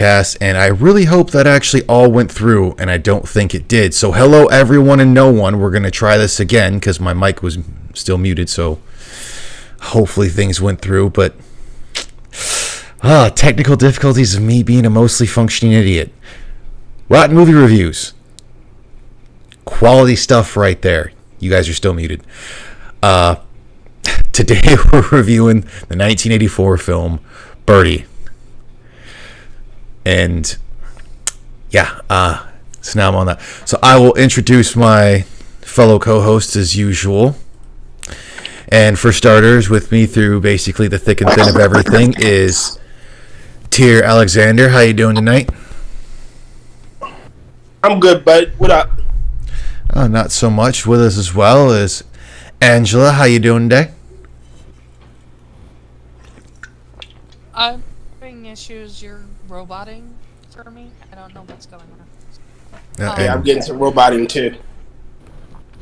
cast, and I really hope that actually all went through, and I don't think it did. So hello everyone and no one. We're going to try this again because my mic was still muted, so hopefully things went through. But technical difficulties of me being a mostly functioning idiot. Rotten movie reviews. Quality stuff right there. You guys are still muted. Today we're reviewing the 1984 film Birdy. And yeah, so now I'm on that. So I will introduce my fellow co-hosts as usual. And for starters, with me through basically the thick and thin of everything is Tier Alexander. How you doing tonight? I'm good, bud. What up? Not so much. With us as well is Angela. How you doing today? I'm having issues. You're roboting for me. I don't know what's going on. Yeah, I'm getting some roboting too.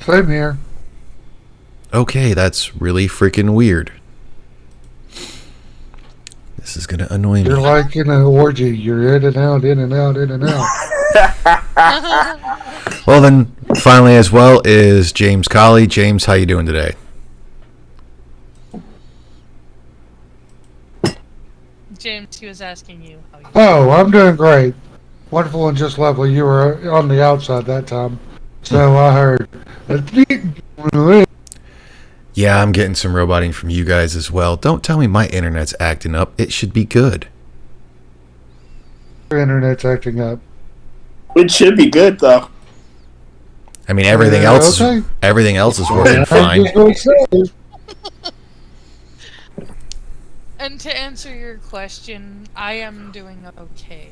Same here. Okay, that's really freaking weird. This is gonna annoy me. You're like in an orgy. You're in and out, in and out, in and out. Well, then, finally as well is James Colley. James, how you doing today? James, he was asking you how you. Oh, I'm doing great. Wonderful and just lovely. You were on the outside that time. So I heard. Yeah, I'm getting some roboting from you guys as well. Don't tell me my internet's acting up. It should be good. Your internet's acting up. It should be good though. I mean, everything else is working fine. And to answer your question, I am doing okay.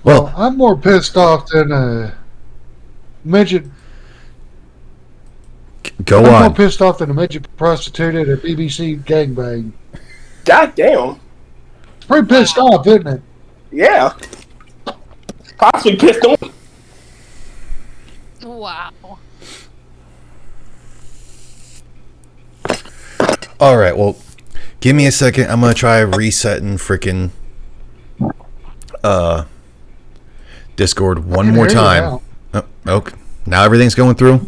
Well, I'm more pissed off than a midget. Go I'm more on. pissed off than a midget prostitute at a BBC gangbang. God damn. Pretty pissed off, isn't it? Yeah. Possibly pissed on. Wow. All right, well, give me a second. I'm going to try resetting freaking Discord one more time. Oh, okay. Now everything's going through?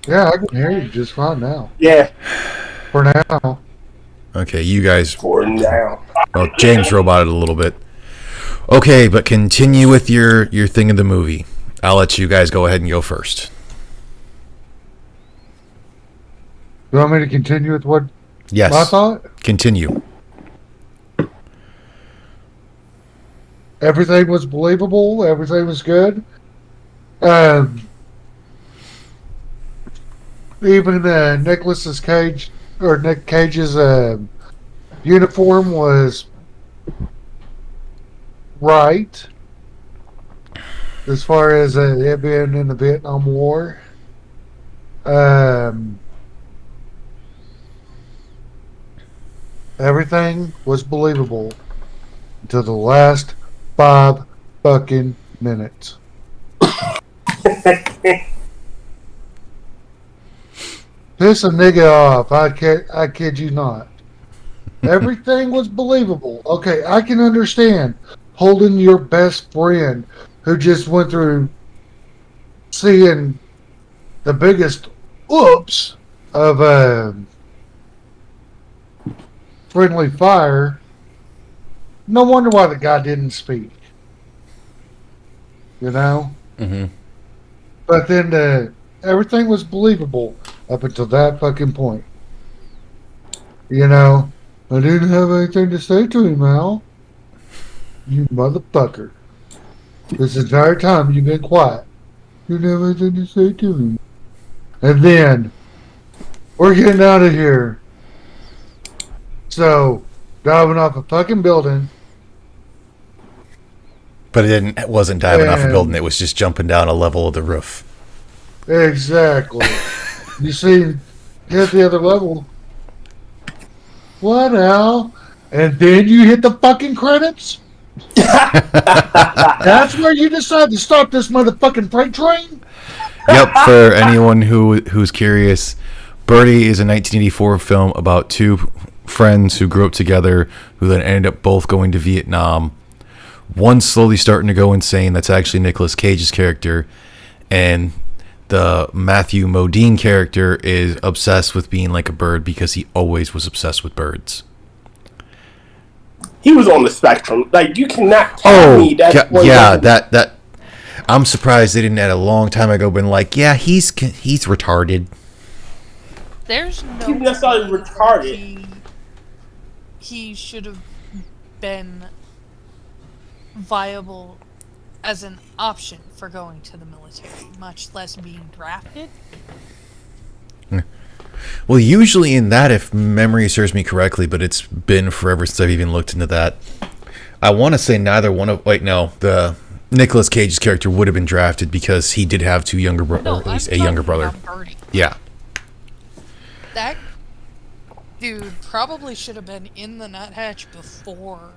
Yeah, I can hear you just fine now. Yeah. For now. Okay, you guys. For now. Well, James roboted a little bit. Okay, but continue with your thing of the movie. I'll let you guys go ahead and go first. You want me to continue with what Yes. I thought? Continue. Everything was believable. Everything was good. Even Nick Cage's uniform was right as far as it being in the Vietnam War. Everything was believable until the last 5 fucking minutes. Piss a nigga off. I kid you not. Everything was believable. Okay, I can understand holding your best friend who just went through seeing the biggest oops of friendly fire. No wonder why the guy didn't speak. You know? Mm-hmm. But then everything was believable up until that fucking point. You know? I didn't have anything to say to him, Al. You motherfucker. This entire time you've been quiet. You didn't have anything to say to him. And then, we're getting out of here. So, diving off a fucking building. But it wasn't diving off a building. It was just jumping down a level of the roof. Exactly. You see, hit the other level. What, Al? And then you hit the fucking credits? That's where you decide to stop this motherfucking freight train? Yep, for anyone who's curious, Birdy is a 1984 film about two friends who grew up together who then ended up both going to Vietnam. One slowly starting to go insane. That's actually Nicolas Cage's character. And the Matthew Modine character is obsessed with being like a bird because he always was obsessed with birds. He was on the spectrum. Like, you cannot tell me that. That. I'm surprised they didn't, at a long time ago, been like, yeah, he's retarded. There's no He's necessarily way retarded. He should have been viable as an option for going to the military, much less being drafted. Well, usually in that, if memory serves me correctly, but it's been forever since I've even looked into that. I want to say neither one of... Wait, no. The Nicolas Cage's character would have been drafted because he did have two younger brothers, or at least a younger brother. Birdy. Yeah. That dude probably should have been in the nuthatch before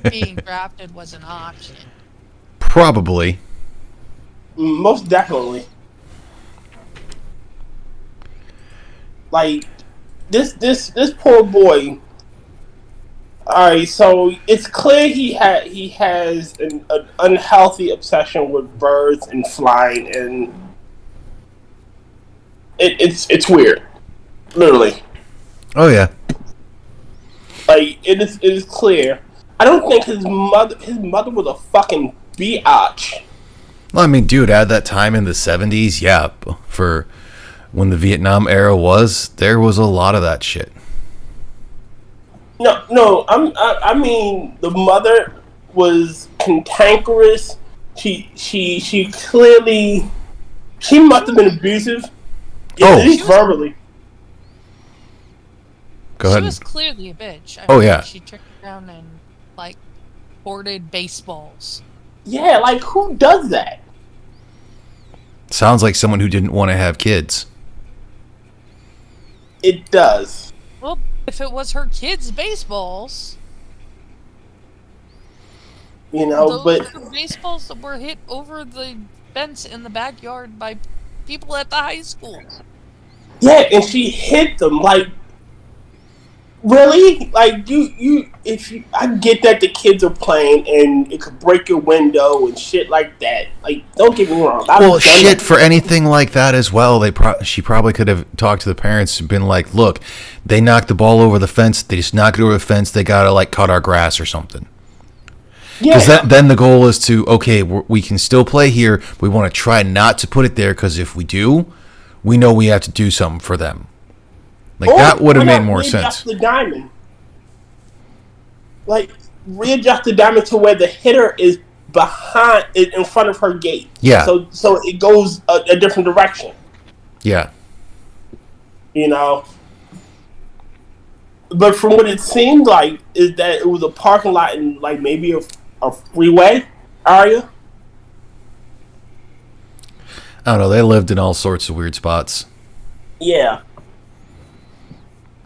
being drafted was an option. Probably. Most definitely. Like, this poor boy. Alright, so it's clear he has an unhealthy obsession with birds and flying, and it's weird. Literally. Oh, yeah. Like, it is clear. I don't think his mother was a fucking biatch. Well, I mean, dude, at that time in the 70s, yeah, for when the Vietnam era was, there was a lot of that shit. No, I mean, the mother was cantankerous. She clearly, she must have been abusive. Yeah, Oh. at least verbally. Go ahead. She was clearly a bitch. Oh, yeah. She tricked around and, like, hoarded baseballs. Yeah, like, who does that? Sounds like someone who didn't want to have kids. It does. Well, if it was her kids' baseballs, You know, those but were baseballs that were hit over the fence in the backyard by people at the high school. yeah, and she hit them, like, really? Like, I get that the kids are playing and it could break your window and shit like that. Like, don't get me wrong. Well, shit, for anything like that as well, she probably could have talked to the parents and been like, look, they knocked the ball over the fence, they just knocked it over the fence, they gotta, like, cut our grass or something. Because then the goal is to, okay, we can still play here, but we want to try not to put it there, because if we do, we know we have to do something for them. Like, that would have made more sense. The diamond. Like, readjust the diamond to where the hitter is behind, in front of her gate. Yeah. So it goes a different direction. Yeah. You know? But from what it seemed like, is that it was a parking lot in, like, maybe a freeway area. I don't know, they lived in all sorts of weird spots. Yeah.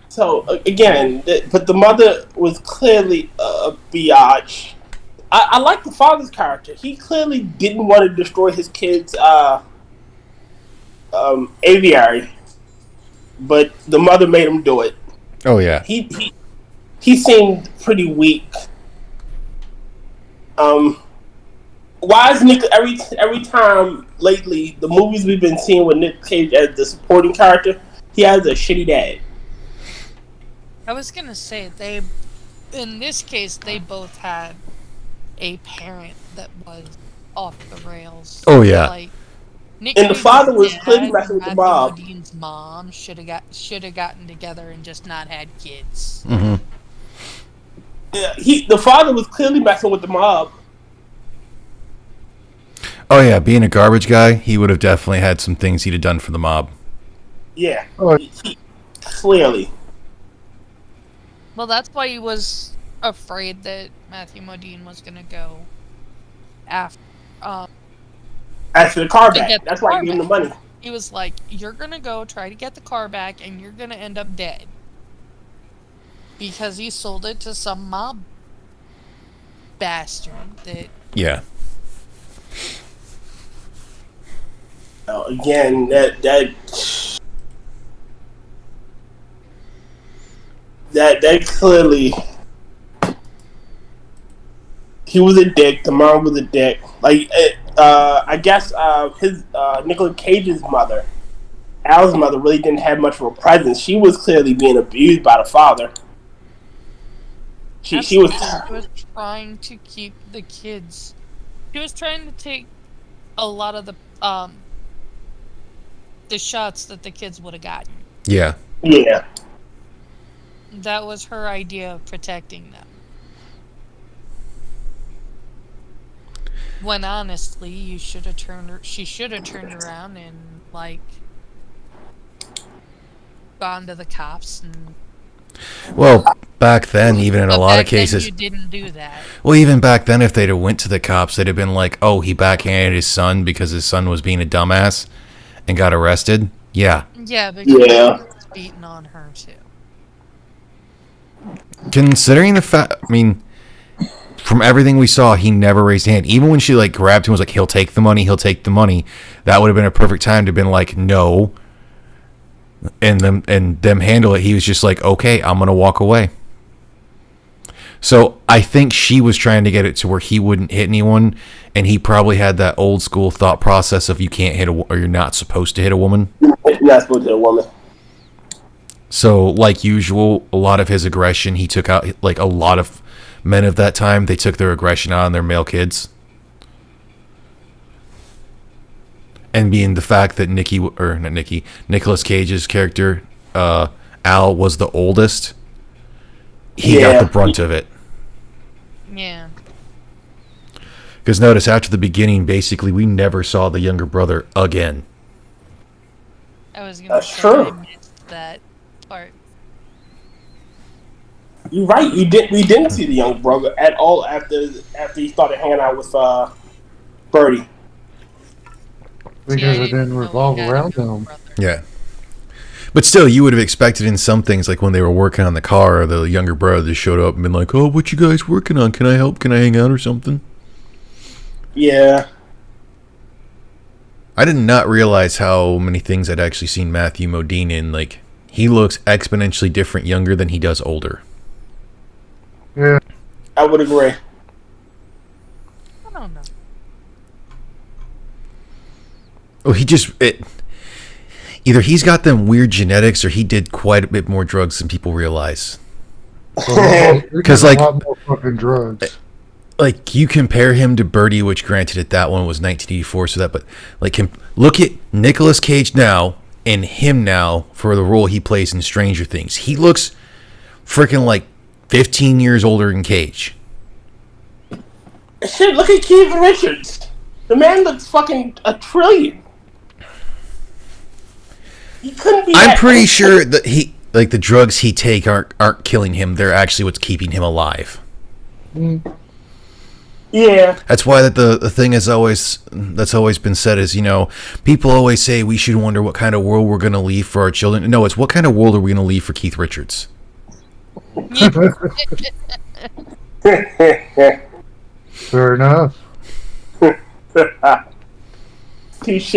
So, again, but the mother was clearly a biatch. I like the father's character. He clearly didn't want to destroy his kid's aviary, but the mother made him do it. Oh, yeah. He seemed pretty weak. Why is Nick every time lately the movies we've been seeing with Nick Cage as the supporting character, he has a shitty dad. I was gonna say, in this case, they both had a parent that was off the rails. Oh, yeah. Like, Nick And the Cage's father was dad clearly messing with the and mom. Matthew Modine's mom should have gotten together and just not had kids. Mm-hmm. Yeah, the father was clearly messing with the mob. Oh, yeah, being a garbage guy, he would have definitely had some things he'd have done for the mob. Yeah, Oh. he clearly. Well, that's why he was afraid that Matthew Modine was gonna go after. After the car To back, get the that's why car he gave him the back. money. He was like, "You're gonna go try to get the car back, and you're gonna end up dead because he sold it to some mob bastard that." Yeah. Again, that that clearly he was a dick. The mom was a dick. Like, I guess his Nicolas Cage's mother, Al's mother, really didn't have much of a presence. She was clearly being abused by the father. She was trying to keep the kids. She was trying to take a lot of the shots that the kids would have gotten. Yeah. Yeah. That was her idea of protecting them. When honestly, she should have turned around and like gone to the cops and. Well, back then, even in a lot of cases, you didn't do that. Well, even back then, if they'd have went to the cops, they'd have been like, "Oh, he backhanded his son because his son was being a dumbass and got arrested." Yeah. Yeah, but he was beating on her too. Considering the fact, I mean, from everything we saw, he never raised a hand. Even when she like grabbed him, and was like, "He'll take the money. He'll take the money." That would have been a perfect time to have been like, "No," and them handle it. He was just like, "Okay, I'm gonna walk away." So I think she was trying to get it to where he wouldn't hit anyone, and he probably had that old school thought process of you can't hit or you're not supposed to hit a woman. You're not supposed to hit a woman. So, like usual, a lot of his aggression, he took out, like a lot of men of that time, they took their aggression out on their male kids. And being the fact that Nicolas Cage's character, Al, was the oldest, he got the brunt of it. Yeah. Because notice, after the beginning, basically, we never saw the younger brother again. I was going to say true. I missed that part. You're right. We didn't see the young brother at all after he started hanging out with Birdy. Because it didn't revolve around them. Yeah. But still, you would have expected in some things, like when they were working on the car, the younger brother just showed up and been like, "Oh, what you guys working on? Can I help? Can I hang out or something?" Yeah. I did not realize how many things I'd actually seen Matthew Modine in. Like, he looks exponentially different younger than he does older. Yeah. I would agree. I don't know. Well, either he's got them weird genetics or he did quite a bit more drugs than people realize. Because like- a lot more fucking drugs. Like, you compare him to Birdy, which granted that one was 1984, so that, but like look at Nicolas Cage now and him now for the role he plays in Stranger Things. He looks freaking like 15 years older than Cage. Shit, look at Keith Richards. The man looks fucking a trillion. He couldn't be. I'm pretty sure that the drugs he take aren't killing him. They're actually what's keeping him alive. Yeah. That's why the thing that's always been said is, people always say we should wonder what kind of world we're going to leave for our children. No, it's what kind of world are we going to leave for Keith Richards? Fair enough. Touche.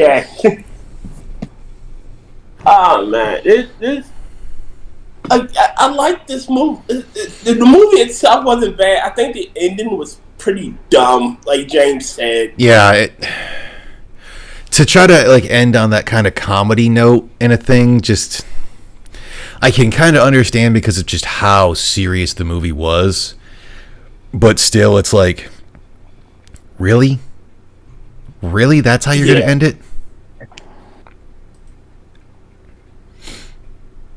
Oh man, I like this movie. The movie itself wasn't bad. I think the ending was pretty dumb, like James said. Yeah, to try to like end on that kind of comedy note in a thing, just I can kind of understand because of just how serious the movie was, but still, it's like, really, that's how you're gonna end it?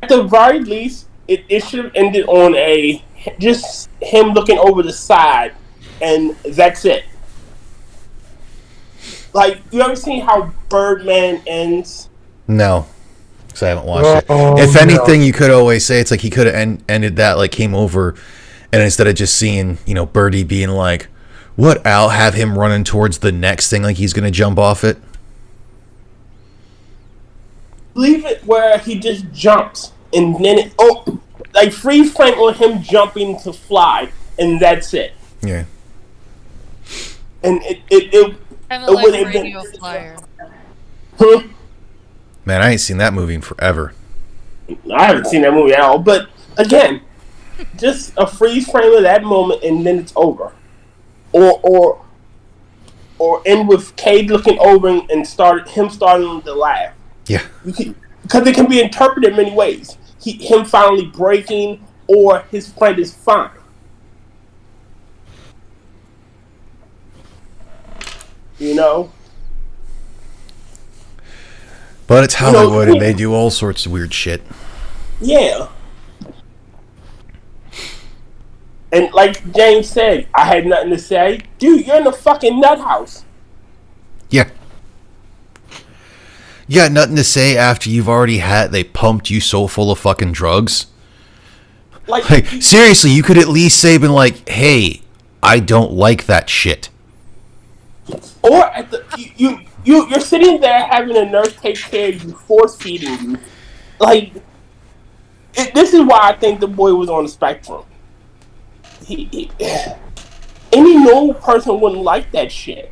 At the very least, it should have ended on just him looking over the side, and that's it. Like, you ever seen how Birdman ends? No, because I haven't watched it. If anything, you could always say it's like he could have ended that, like came over, and instead of just seeing, Birdy being like, "What, Al?" have him running towards the next thing like he's gonna jump off it. Leave it where he just jumps, and then like freeze frame on him jumping to fly, and that's it. Yeah. And it Kind of like Radio Flyer. Man, I ain't seen that movie in forever. I haven't seen that movie at all. But again, Just a freeze frame of that moment, and then it's over. Or end with Cade looking over and starting to laugh. Yeah. Because it can be interpreted many ways. Him finally breaking, or his friend is fine. You know? But it's Hollywood, and they do all sorts of weird shit. Yeah. And like James said, I had nothing to say. Dude, you're in the fucking nut house. Yeah. You got nothing to say after you've already they pumped you so full of fucking drugs? Like seriously, you could at least say, been like, hey, I don't like that shit. Or you're sitting there having a nurse take care of you, force feeding you. Like, this is why I think the boy was on the spectrum. Any normal person wouldn't like that shit.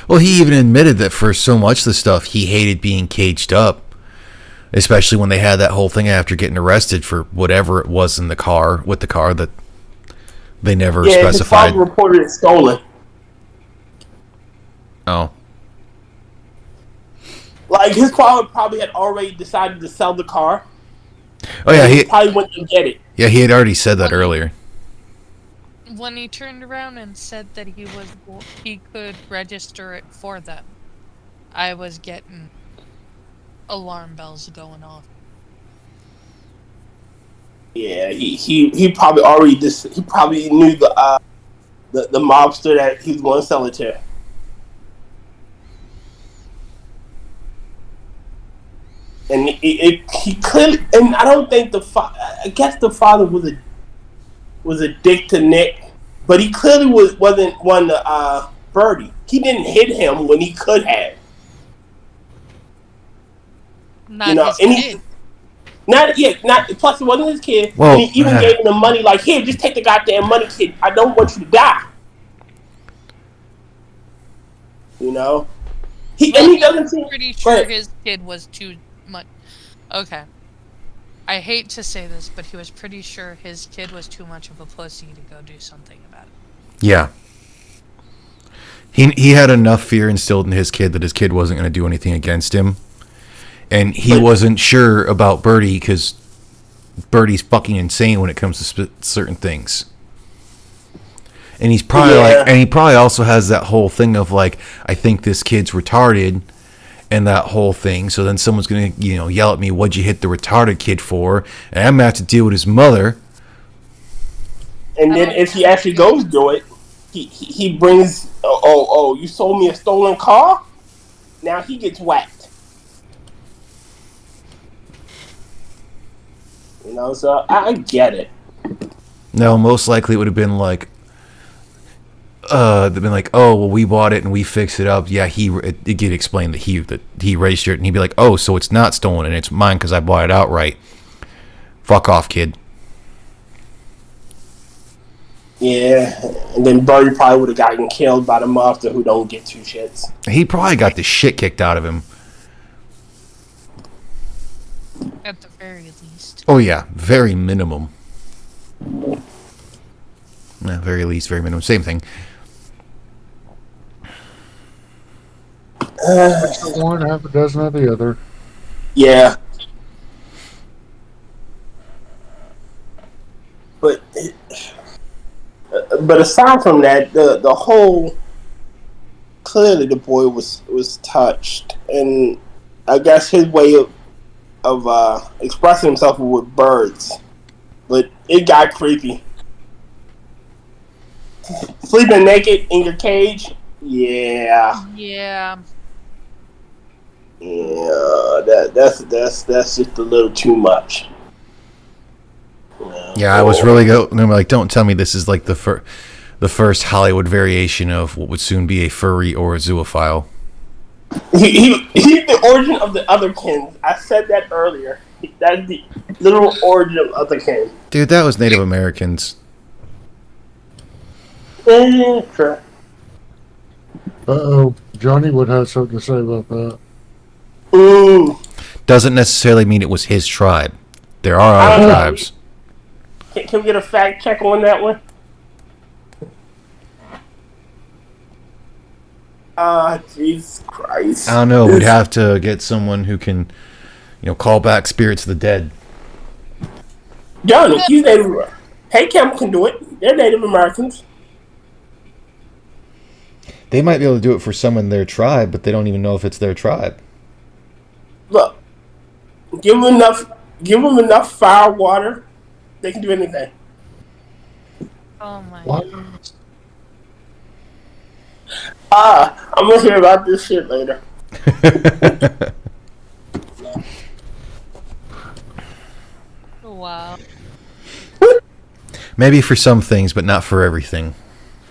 Well, he even admitted that for so much of the stuff, he hated being caged up. Especially when they had that whole thing after getting arrested for whatever it was in the car, that they never specified. His father reported it stolen. Oh. Like, his father probably had already decided to sell the car. Oh, yeah. He probably went to get it. Yeah, he had already said that earlier. When he turned around and said that he could register it for them, I was getting alarm bells going off. Yeah, he probably already he probably knew the mobster that he was going to sell it to. And he clearly, and I don't think I guess the father was a dick to Nick, but he clearly wasn't one to Birdy. He didn't hit him when he could have. Not his kid. Not plus it wasn't his kid. Well, and he even gave him the money, like, here, just take the goddamn money, kid. I don't want you to die. You know? He doesn't seem pretty sure his kid was too much. Okay. I hate to say this, but he was pretty sure his kid was too much of a pussy to go do something about it. Yeah. He had enough fear instilled in his kid that his kid wasn't going to do anything against him. And he wasn't sure about Birdy because Birdy's fucking insane when it comes to certain things. And he's probably he probably also has that whole thing of like, I think this kid's retarded, and that whole thing. So then someone's gonna, yell at me, "What'd you hit the retarded kid for?" And I'm gonna have to deal with his mother. And then if he actually goes do it, he brings, oh, you sold me a stolen car? Now he gets whacked. So I get it. No, most likely it would have been like, they've been like, oh, well, we bought it and we fixed it up. Yeah, it get explained that he registered it, and he'd be like, oh, so it's not stolen and it's mine because I bought it outright. Fuck off, kid. Yeah, and then Birdy probably would have gotten killed by the mobster who don't get two shits. He probably got the shit kicked out of him. At the very least. Oh yeah, very minimum. Yeah, very least, very minimum. Same thing. One, half a dozen of the other. Yeah. But aside from that, the whole, clearly the boy was touched, and I guess his way of expressing himself with birds, but it got creepy. Sleeping naked in your cage, yeah. That's just a little too much. Yeah, I was really like, don't tell me this is like the first Hollywood variation of what would soon be a furry or a zoophile. He's the origin of the otherkin. I said that earlier. That's the literal origin of otherkin. Dude, that was Native Americans. Sure. Uh-oh. Johnny would have something to say about that. Ooh. Doesn't necessarily mean it was his tribe. There are other tribes. Can we get a fact check on that one? Jesus Christ. I don't know. We'd have to get someone who can, call back spirits of the dead. Johnny, he's Native. Hey, Campbell can do it. They're Native Americans. They might be able to do it for someone in their tribe, but they don't even know if it's their tribe. Look, give them enough fire, water. They can do anything. Oh my What? goodness. I'm gonna hear about this shit later. Wow. Maybe for some things, but not for everything.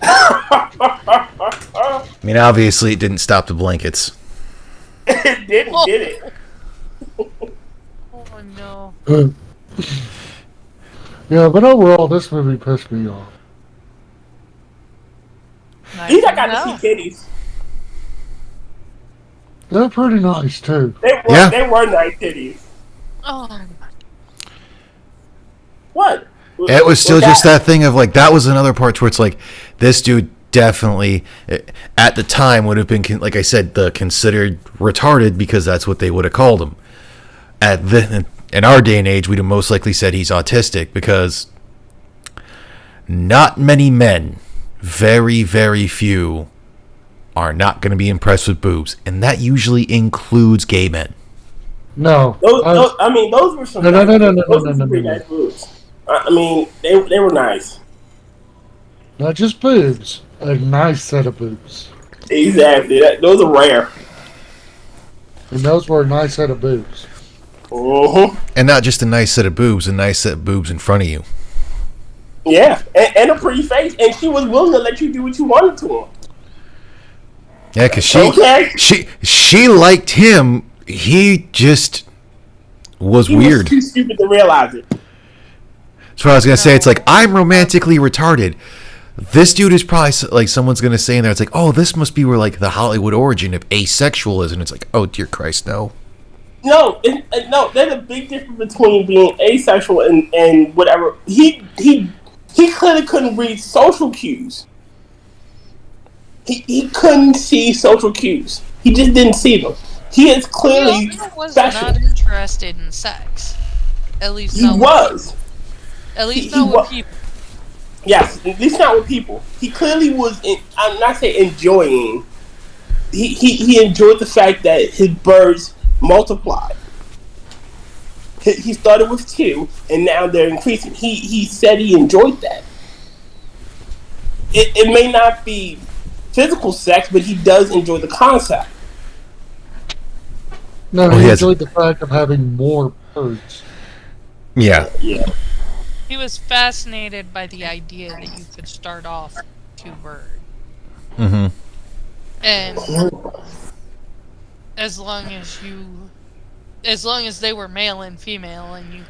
I mean, obviously, it didn't stop the blankets. It didn't, did it? Oh no. Yeah, but overall, this movie pissed me off. Nice These I to got know. to see titties. They're pretty nice, too. They were nice titties. Oh my. What? It was still just that thing of like, that was another part where it's like, this dude definitely, at the time, would have been, like I said, considered retarded because that's what they would have called him. In our day and age, we'd have most likely said he's autistic because not many men, very, very few, are not going to be impressed with boobs. And that usually includes gay men. No. Those were some. No. Nice boobs. I mean, they were nice. Not just boobs. A nice set of boobs. Exactly. Those are rare. And those were a nice set of boobs. Uh-huh. And not just a nice set of boobs, a nice set of boobs in front of you. Yeah, and a pretty face. And she was willing to let you do what you wanted to her. Yeah, because she liked him. He just was weird. He was too stupid to realize it. That's what I was going to say. It's like, I'm romantically retarded. This dude is probably, like, someone's going to say in there, it's like, oh, this must be where, like, the Hollywood origin of asexual is. And it's like, oh, dear Christ, no. No, there's a big difference between being asexual and whatever. He clearly couldn't read social cues. He couldn't see social cues. He just didn't see them. He is clearly He was special. not interested in sex. At least He not was. At least He not wa- with people. Yes, at least not with people. He clearly was. I'm not saying enjoying. He enjoyed the fact that his birds multiplied. He started with 2, and now they're increasing. He said he enjoyed that. It may not be physical sex, but he does enjoy the concept. No, Oh, he he has- enjoyed the fact of having more birds. Yeah. Yeah. He was fascinated by the idea that you could start off 2 birds. Mm-hmm. And as long as they were male and female and you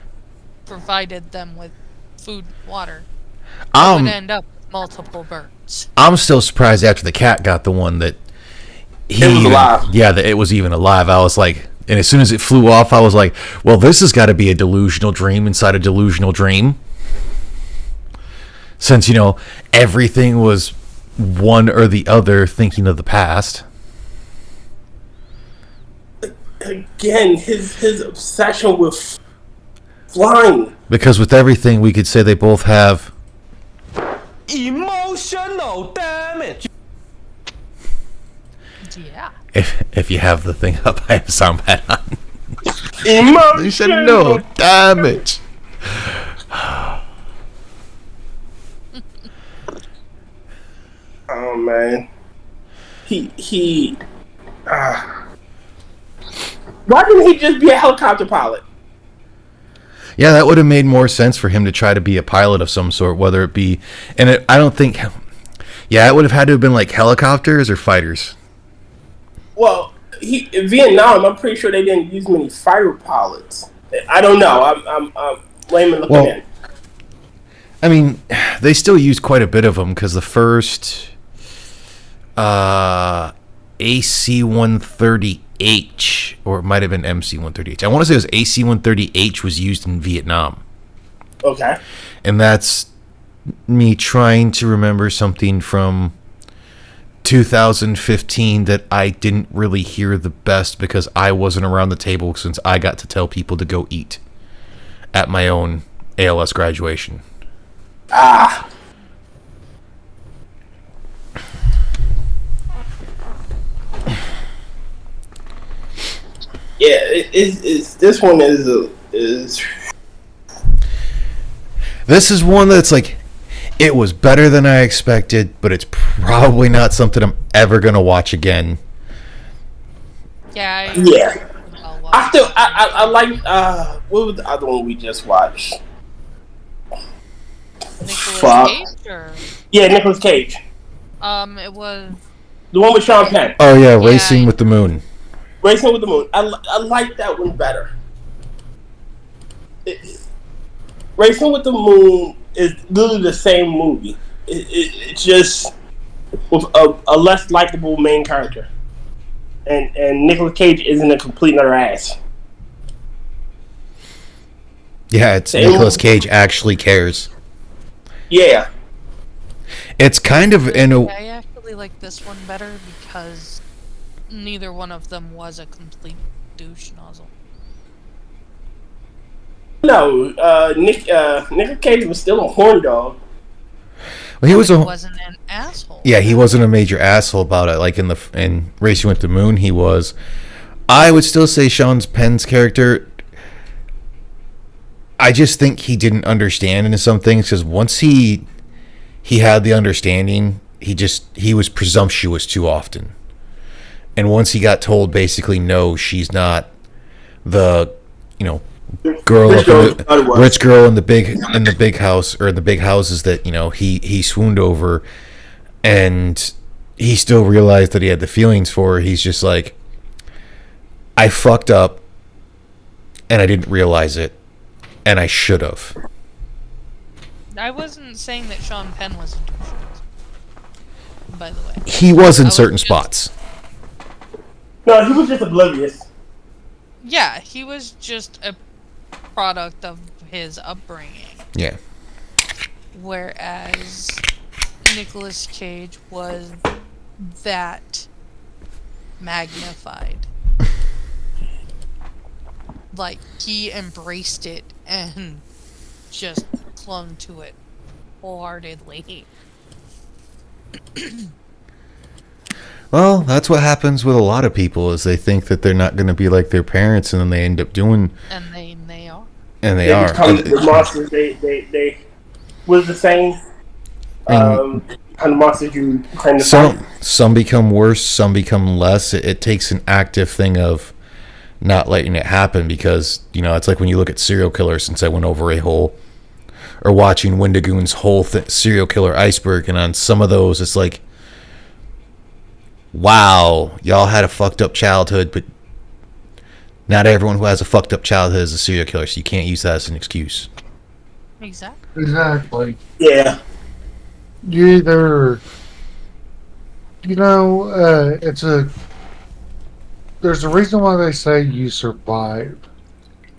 provided them with food and water, you would end up with multiple birds. I'm still surprised after the cat got the one that It was alive. Yeah, that it was even alive. I was like, and as soon as it flew off, I was like, well, this has got to be a delusional dream inside a delusional dream. Since, everything was one or the other thinking of the past. Again, his obsession with flying. Because with everything, we could say they both have emotional damage. Yeah. If you have the thing up, I have sound pad on. Emotional. You said no damage. Oh man, why didn't he just be a helicopter pilot? Yeah, that would have made more sense for him to try to be a pilot of some sort, whether it be, I don't think, yeah, it would have had to have been like helicopters or fighters. Well, in Vietnam, I'm pretty sure they didn't use many fighter pilots. I don't know. I'm layman looking in. I mean, they still use quite a bit of them because the first AC-130H, or it might have been MC-130H. I want to say it was AC-130H was used in Vietnam. Okay. And that's me trying to remember something from 2015 that I didn't really hear the best because I wasn't around the table since I got to tell people to go eat at my own ALS graduation. Ah. Yeah, it's this one is. This is one that's like, it was better than I expected, but it's probably not something I'm ever gonna watch again. Yeah. Yeah. I'll watch it. I like what was the other one we just watched? Nicolas Fuck. Cage or Yeah, Nicolas Cage. it was The one with Sean Penn. Oh yeah, Yeah, Racing with the Moon. Racing with the Moon. I like that one better. Racing with the Moon is literally the same movie. It's just with a less likable main character. And Nicolas Cage isn't a complete nut ass. Yeah, it's Same. Nicolas Cage actually cares. Yeah. It's kind of in a I actually like this one better because neither one of them was a complete douche nozzle. No, Nicolas Cage was still a horn dog. well, he was He a wasn't an asshole. yeah, he wasn't a major asshole about it. Like in Racing with the Moon, he was. I would still say Sean Penn's character. I just think he didn't understand into some things because once he had the understanding, he was presumptuous too often. And once he got told basically no, she's not the girl Rich rich girl in the big house or in the big houses that he swooned over, and he still realized that he had the feelings for her. He's just like, I fucked up and I didn't realize it and I should have. I wasn't saying that Sean Penn was a douche nozzle, by the way. He was in I was certain just- spots. No, he was just oblivious. Yeah, he was just a product of his upbringing. Yeah. Whereas Nicolas Cage was that magnified. Like, he embraced it and just clung to it wholeheartedly. Well, that's what happens with a lot of people is they think that they're not going to be like their parents, and then they end up doing, And they are. and they They are. become the monsters. They was the same. Kind of monsters you kind of Some become worse, some become less. It takes an active thing of not letting it happen because it's like when you look at serial killers. Since I went over a whole, or watching Wendigoon's whole serial killer iceberg, and on some of those it's like, wow, y'all had a fucked up childhood, but not everyone who has a fucked up childhood is a serial killer, so you can't use that as an excuse. Exactly. Exactly. Yeah. You either, there's a reason why they say you survive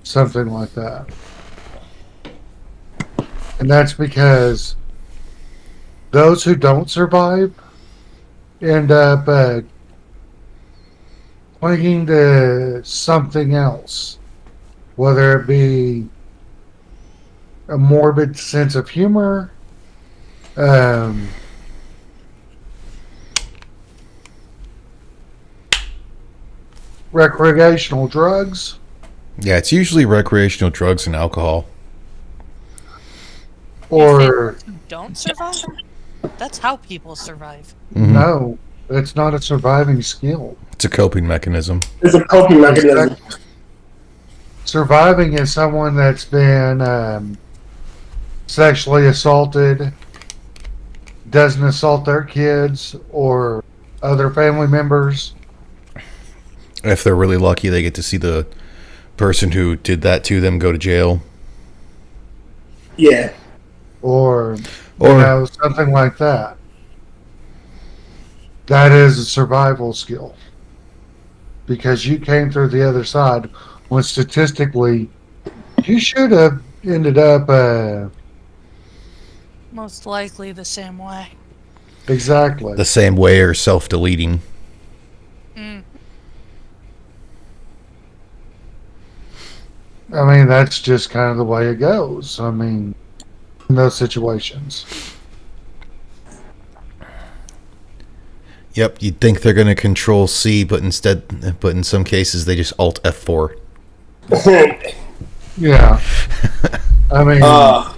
something like that. And that's because those who don't survive end up clinging to something else, whether it be a morbid sense of humor, recreational drugs. Yeah, it's usually recreational drugs and alcohol. Or Who don't survive? That's how people survive. Mhm. no, it's not a surviving skill. It's a coping mechanism. It's a coping mechanism. Surviving is someone that's been sexually assaulted, doesn't assault their kids or other family members. If they're really lucky, they get to see the person who did that to them go to jail. Yeah. Or Or- something like that. That is a survival skill. Because you came through the other side when statistically you should have ended up Most likely the same way. exactly. The same way or self-deleting. Mm. I mean, that's just kind of the way it goes. I mean, in those situations. Yep, you'd think they're going to control C, but in some cases they just alt F4. Yeah. I mean, uh,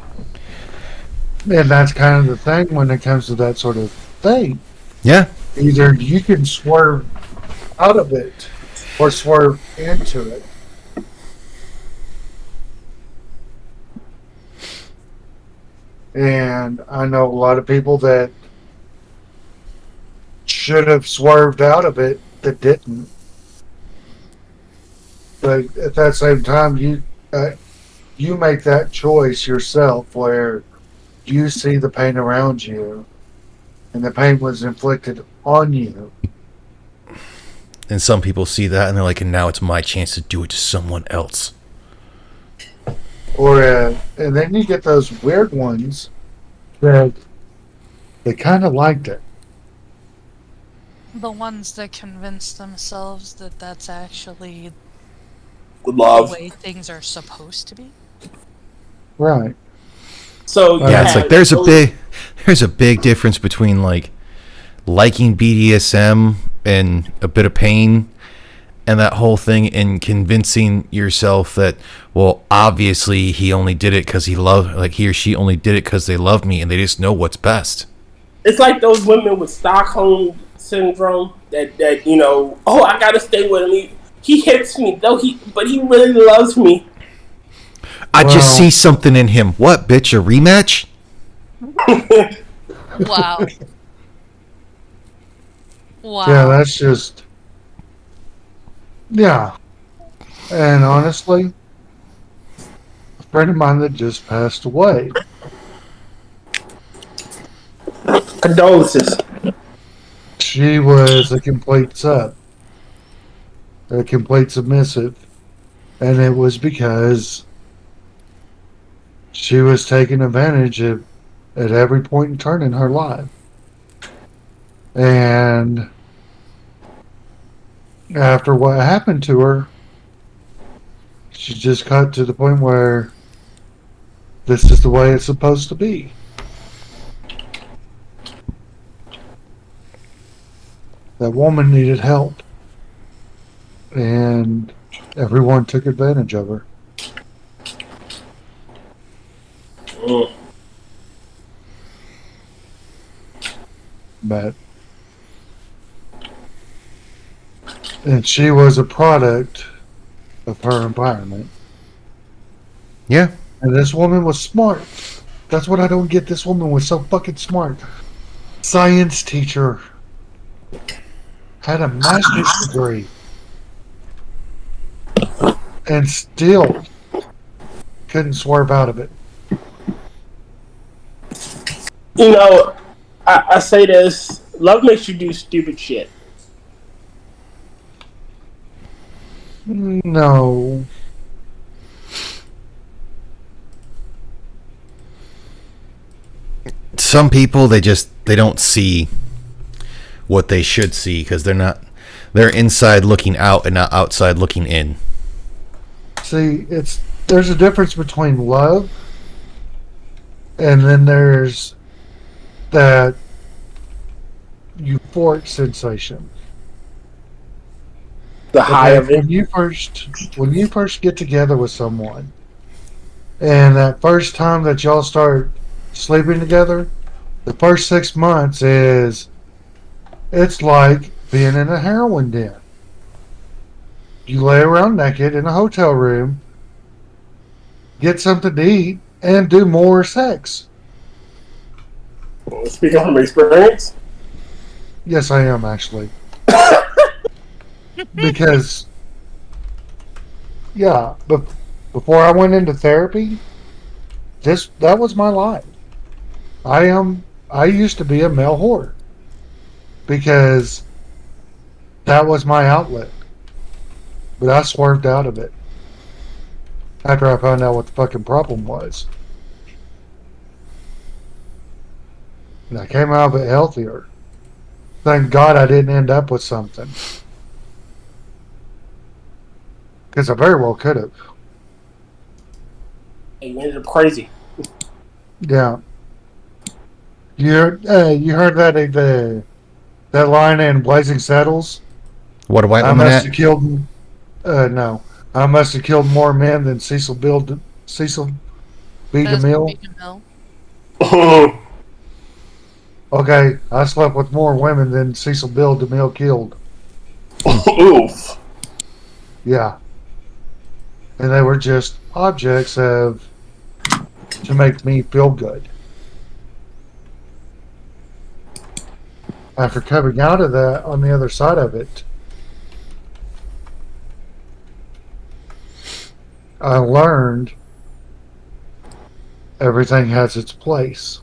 and that's kind of the thing when it comes to that sort of thing. Yeah. Either you can swerve out of it or swerve into it. And I know a lot of people that should have swerved out of it that didn't. But at that same time, you make that choice yourself where you see the pain around you and the pain was inflicted on you. And some people see that and they're like, and now it's my chance to do it to someone else. Or and then you get those weird ones that they kind of liked it. The ones that convince themselves that that's actually love. the way things are supposed to be. Right. So Yeah, it's like there's a big difference between like liking BDSM and a bit of pain and that whole thing, and convincing yourself that, well, obviously he only did it because he or she only did it because they love me and they just know what's best. It's like those women with Stockholm syndrome that oh, I gotta stay with him. He hits me though, but he really loves me. I just see something in him. What, bitch, a rematch? Wow. Wow. Yeah, that's just. Yeah. And honestly, a friend of mine that just passed away. Condolences. She was a complete sub, a complete submissive. And it was because she was taken advantage of at every point and turn in her life. And after what happened to her, she just got to the point where this is the way it's supposed to be. That woman needed help. And everyone took advantage of her. But and she was a product of her environment. Yeah. And this woman was smart. That's what I don't get. This woman was so fucking smart. Science teacher. Had a master's degree. And still couldn't swerve out of it. I say this: love makes you do stupid shit. No. Some people, they don't see what they should see because they're inside looking out and not outside looking in. See, there's a difference between love and then there's that euphoric sensation. The high of it. When you first get together with someone, and that first time that y'all start sleeping together, the first 6 months it's like being in a heroin den. You lay around naked in a hotel room, get something to eat, and do more sex. Speaking from experience. Yes, I am actually. Because, yeah, but before I went into therapy, that was my life. I used to be a male whore because that was my outlet, but I swerved out of it. after I found out what the fucking problem was. And I came out of it healthier. Thank God I didn't end up with something. Because I very well could have. And you ended up crazy. Yeah. You heard that line in Blazing Saddles? What a white I woman must at? have killed. No, I must have killed more men than Cecil B. That's DeMille. Bill. Okay, I slept with more women than Cecil Bill DeMille killed. Oof. Yeah, and they were just objects to make me feel good. After coming out of that, on the other side of it, I learned everything has its place.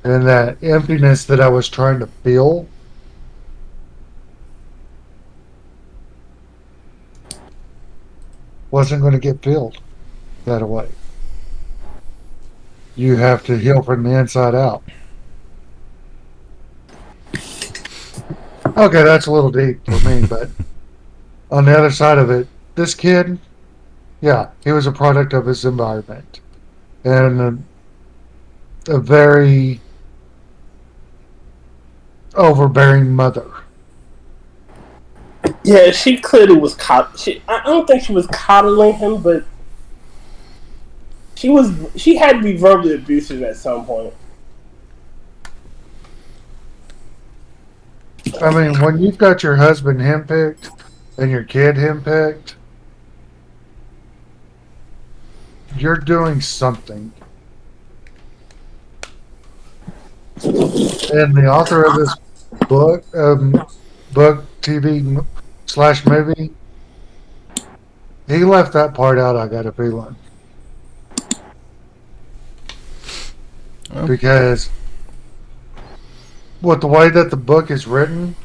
And that emptiness that I was trying to fill wasn't going to get filled that way. You have to heal from the inside out. Okay, that's a little deep for me, but on the other side of it, this kid, yeah, he was a product of his environment. And a very overbearing mother. Yeah, she clearly was I don't think she was coddling him, but she had to be verbally abusive at some point. I mean, when you've got your husband henpicked and your kid henpicked, you're doing something. And the author of this book, TV / movie, he left that part out. I got a feeling because with the way that the book is written,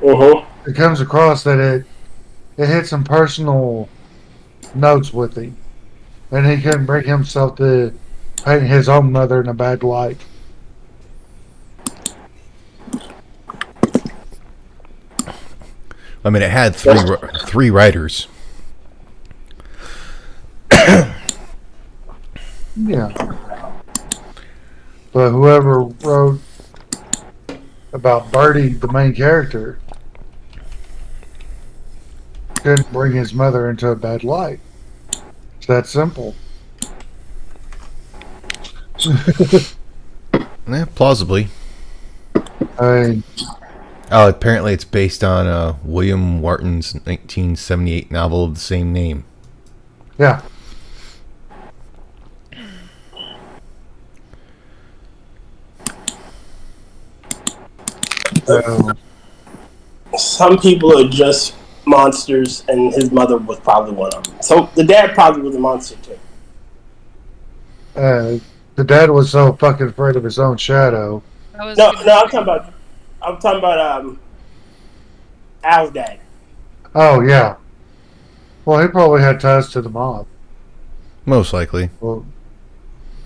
it comes across that it hit some personal notes with him, and he couldn't bring himself to paint his own mother in a bad light. I mean, it had three writers. Yeah. But whoever wrote about Birdy, the main character, couldn't bring his mother into a bad light. It's that simple. Plausibly. I mean, Oh, apparently it's based on William Wharton's 1978 novel of the same name. yeah. So, Some people are just monsters, and his mother was probably one of them. So the dad probably was a monster too. the dad was so fucking afraid of his own shadow. No, I'm talking about Al's dad. Oh, yeah. Well, he probably had ties to the mob. Most likely. Well,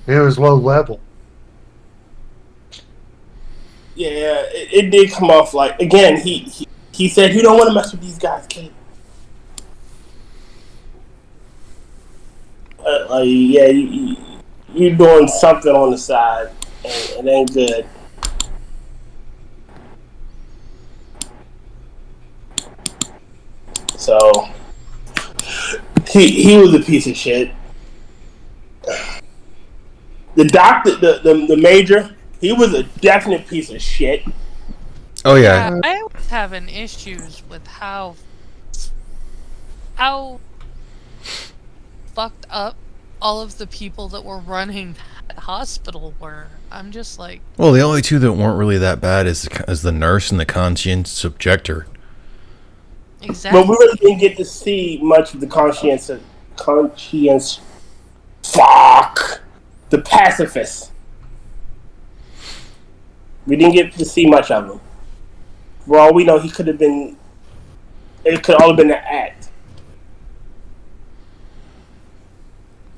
he was low level. Yeah, it did come off like, again, he said you don't want to mess with these guys, kid. Yeah, you're doing something on the side, and it ain't good. So he was a piece of shit. The doctor, the major, he was a definite piece of shit. Oh yeah. I was having issues with how fucked up all of the people that were running that hospital were. I'm just like, Well, the only two that weren't really that bad is the nurse and the conscience objector. exactly. But we really didn't get to see much of the the pacifists. We didn't get to see much of him. For all we know, it could all have been an act.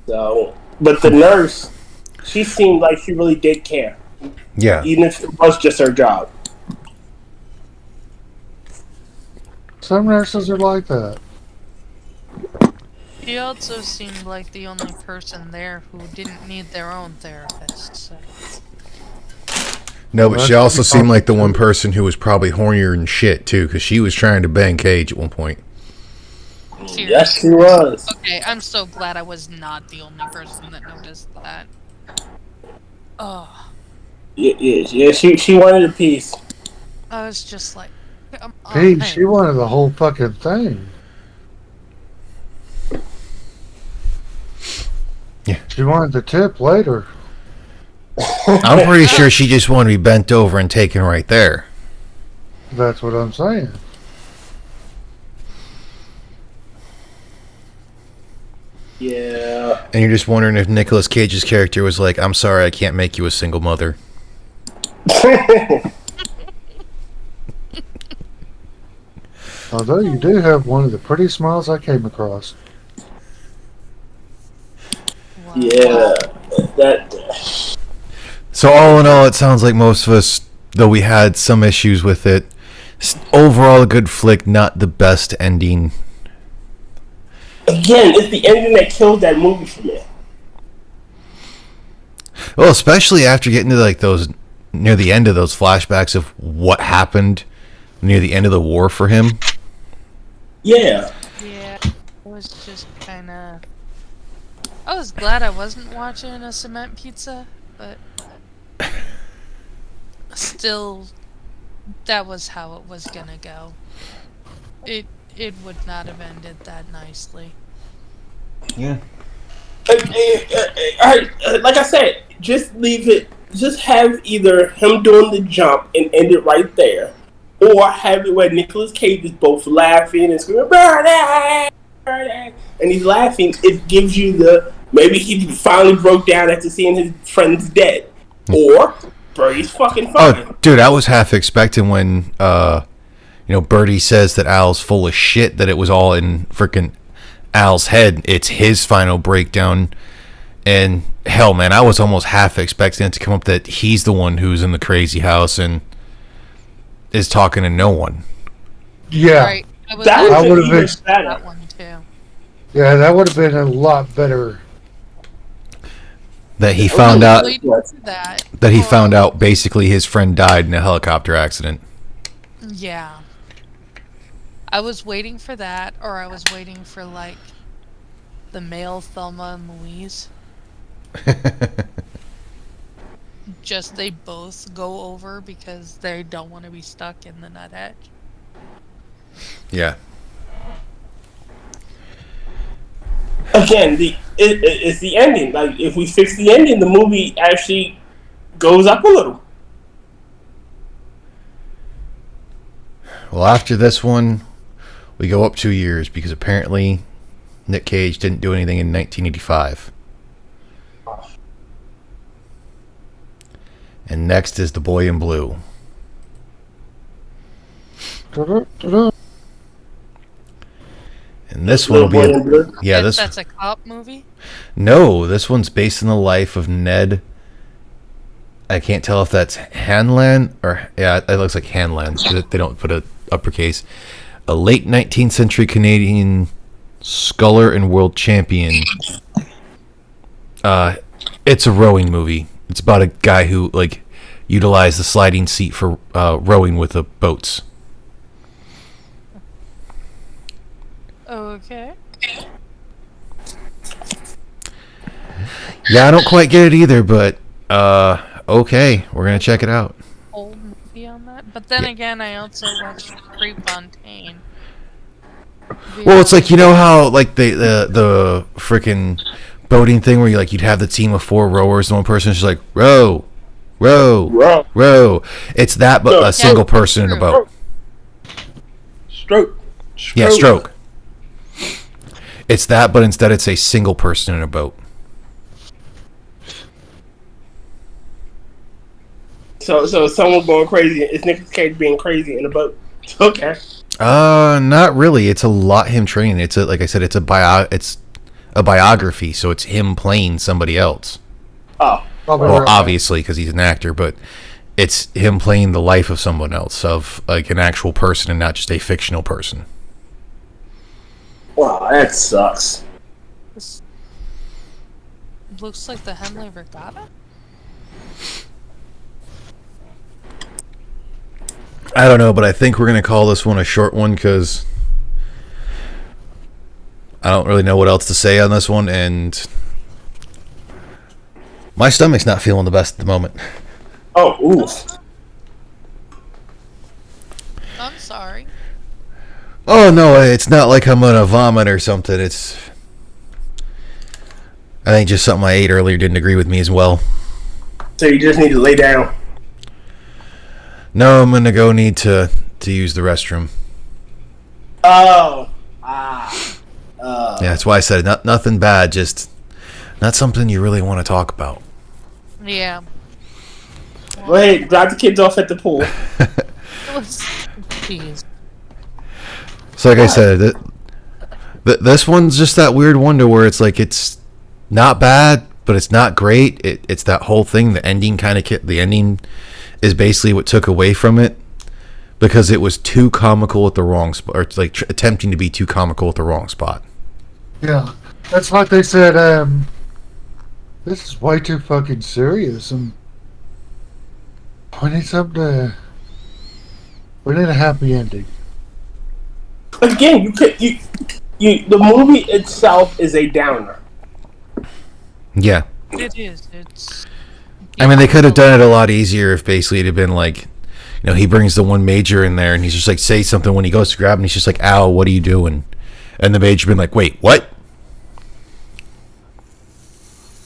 So, but the nurse, she seemed like she really did care, Yeah. even if it was just her job. Some nurses are like that. He also seemed like the only person there who didn't need their own therapist. So. No, Well, but she that's also pretty seemed like the one complicated. person who was probably hornier than shit, too, because she was trying to bang Cage at one point. Yes, she was. Okay, I'm so glad I was not the only person that noticed that. Oh, Yeah. She wanted a piece. I was just like, come on. Hey, she wanted the whole fucking thing. Yeah. She wanted the tip later. I'm pretty sure she just wanted to be bent over and taken right there. That's what I'm saying. Yeah. And you're just wondering if Nicolas Cage's character was like, I'm sorry, I can't make you a single mother. Although you do have one of the prettiest smiles I came across. Wow. Yeah. That. So all in all, it sounds like most of us, though we had some issues with it, overall a good flick, not the best ending. Again, it's the ending that killed that movie for me. Well, especially after getting to like those near the end of those flashbacks of what happened near the end of the war for him. Yeah. Yeah, it was just kind of. I was glad I wasn't watching a cement pizza, but still, that was how it was gonna go. It would not have ended that nicely. Yeah. Alright, like I said, just leave it. Just have either him doing the jump and end it right there, or have it where Nicolas Cage is both laughing and screaming, "Birdy! Birdy!" and he's laughing. It gives you the maybe he finally broke down after seeing his friends dead, or Birdie's fucking fine. Oh, dude, I was half expecting when Birdy says that Al's full of shit, that it was all in freaking Al's head. It's his final breakdown. And hell, man, I was almost half expecting it to come up that he's the one who's in the crazy house and is talking to no one. Yeah. Right. I was That I would would've have ex- been better. that one too. Yeah, that would have been a lot better. That he I found was out waiting for that. that he or- found out basically his friend died in a helicopter accident. Yeah. I was waiting for that, or I was waiting for like the male Thelma and Louise. Just they both go over because they don't want to be stuck in the nut edge. Yeah. Again, it's the ending. Like if we fix the ending, the movie actually goes up a little. Well, after this one, we go up 2 years because apparently Nick Cage didn't do anything in 1985. And next is The Boy in Blue. Da-da-da-da. And this one will be Little Boy in Blue? yeah, this That's a cop movie? no, this one's based on the life of Ned. I can't tell if that's Hanlan or yeah, it looks like Hanlan. They don't put a uppercase. A late 19th century Canadian sculler and world champion. It's a rowing movie. It's about a guy who like utilized the sliding seat for rowing with the boats. Okay. Yeah, I don't quite get it either, but okay, we're gonna check it out. Old movie on that. But then Yeah. again, I also watched Prefontaine. Well, it's like, you know how like the freaking boating thing where you'd have the team of 4 rowers and one person's just like row, row, Row. row. It's that, but Yeah, a single that's person in a true. boat. Stroke. Yeah, stroke. It's that, but instead it's a single person in a boat. So someone going crazy. It's Nicolas Cage being crazy in a boat. Okay. Not really. It's a lot him training. It's a, like I said, it's a biography, so it's him playing somebody else. Oh, Probably Well, right. obviously, because he's an actor, but it's him playing the life of someone else, of like an actual person and not just a fictional person. wow, that sucks. This looks like the Henley Regatta. I don't know, but I think we're going to call this one a short one because I don't really know what else to say on this one, and my stomach's not feeling the best at the moment. Oh, oof. I'm sorry. Oh, no, it's not like I'm going to vomit or something. It's, I think just something I ate earlier didn't agree with me as well. So you just need to lay down. No, I'm going to go need to use the restroom. Oh. Yeah, that's why I said nothing bad, just not something you really want to talk about. Yeah. Go ahead, drop the kids off at the pool. Jeez. So like I said, this one's just that weird wonder where it's like it's not bad, but it's not great. It's that whole thing. The ending the ending is basically what took away from it because it was too comical at the wrong spot, or it's like attempting to be too comical at the wrong spot. Yeah, that's like they said. This is way too fucking serious, and we need something to. We need a happy ending. Again, the movie itself is a downer. Yeah. It is. It's. I mean, they could have done it a lot easier if basically it had been like, he brings the one major in there and he's just like, say something when he goes to grab him. He's just like, ow, what are you doing? And the major been like, wait, what?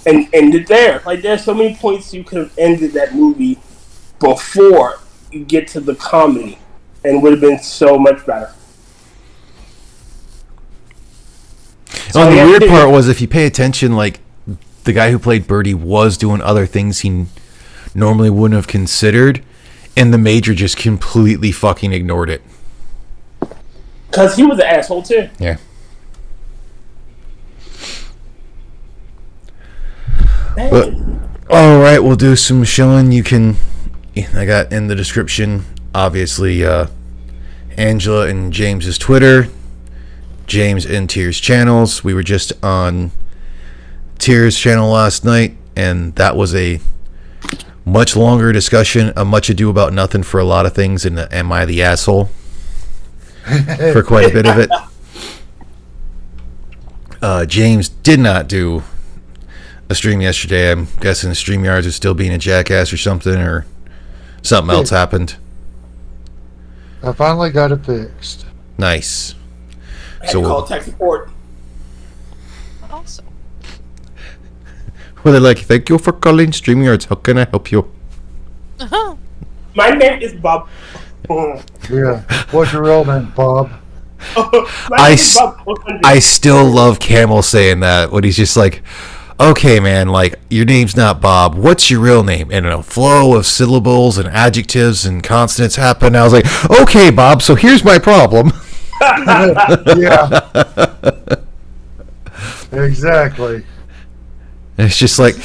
And ended there. Like, there's so many points you could have ended that movie before you get to the comedy, and it would have been so much better. So the weird part was, if you pay attention, like, the guy who played Birdy was doing other things he normally wouldn't have considered, and the major just completely fucking ignored it. Because he was an asshole, too. Yeah. But, all right, we'll do some showing. I got in the description, obviously, Angela and James's Twitter, James and Tears channels. We were just on Tears channel last night, and that was a much longer discussion, a much ado about nothing for a lot of things, and am I the asshole for quite a bit of it. James did not do a stream yesterday. I'm guessing StreamYards is still being a jackass or something else happened. I finally got it fixed. Nice. I had to call tech support. Awesome. Well, they're like, thank you for calling StreamYards. How can I help you? My name is Bob. Yeah. What's your real name, Bob? My name is Bob. I still love Camel saying that when he's just like, okay, man, like, your name's not Bob. What's your real name? And a flow of syllables and adjectives and consonants happened. I was like, okay, Bob, so here's my problem. Yeah. Exactly. And it's just like,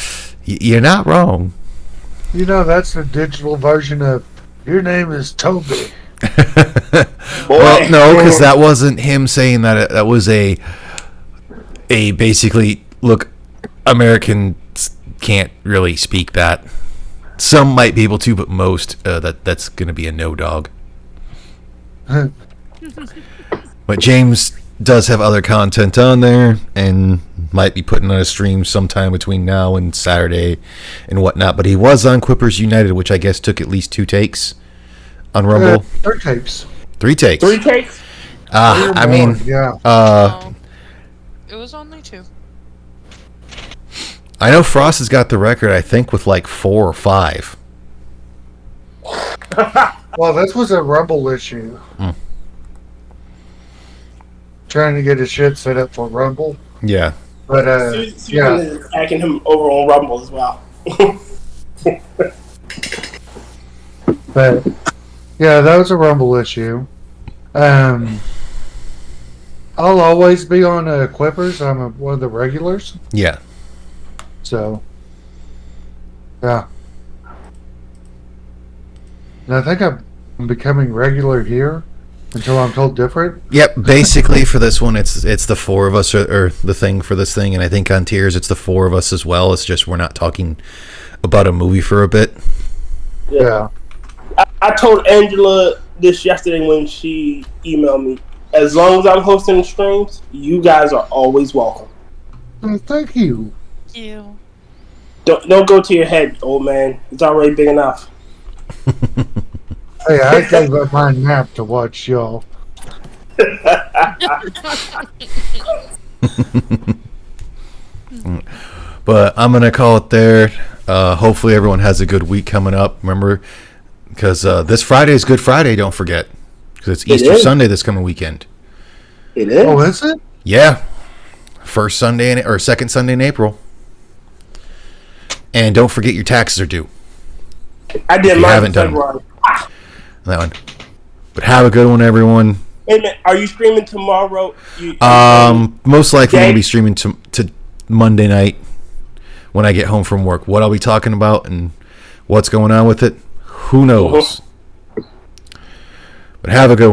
you're not wrong. That's the digital version of your name is Toby. Well, no, because that wasn't him saying that. That was a basically, look, Americans can't really speak that. Some might be able to, but most, that's going to be a no dog. But James does have other content on there and might be putting on a stream sometime between now and Saturday and whatnot. But he was on Quippers United, which I guess took at least 2 takes on Rumble. 3 takes. 3 takes. 3 takes? I mean, yeah. No, it was only 2. I know Frost has got the record, I think, with like 4 or 5. Well, this was a Rumble issue. Trying to get his shit set up for Rumble. Yeah. But, Susan yeah. is attacking him over on Rumble as well. But, yeah, that was a Rumble issue. I I'll always be on Quippers. I'm one of the regulars. Yeah. So, yeah. And I think I'm becoming regular here until I'm told different. Yep. Basically, for this one, it's the four of us, or the thing for this thing, and I think on Tears it's the four of us as well. It's just we're not talking about a movie for a bit. Yeah. I told Angela this yesterday when she emailed me. As long as I'm hosting the streams, you guys are always welcome. Thank you. You. Don't go to your head, old man. It's already big enough. Hey, I gave up my nap to watch y'all. But I'm gonna call it there. Hopefully, everyone has a good week coming up. Remember, because this Friday is Good Friday. Don't forget, because it's Easter Sunday this coming weekend. It is. Oh, is it? Yeah, first Sunday or second Sunday in April. And don't forget your taxes are due. I did mine haven't in done February. that one. But have a good one, everyone. Wait a minute, are you streaming tomorrow? Most likely we'll be streaming to Monday night when I get home from work. What I'll be talking about and what's going on with it, who knows? But have a good one.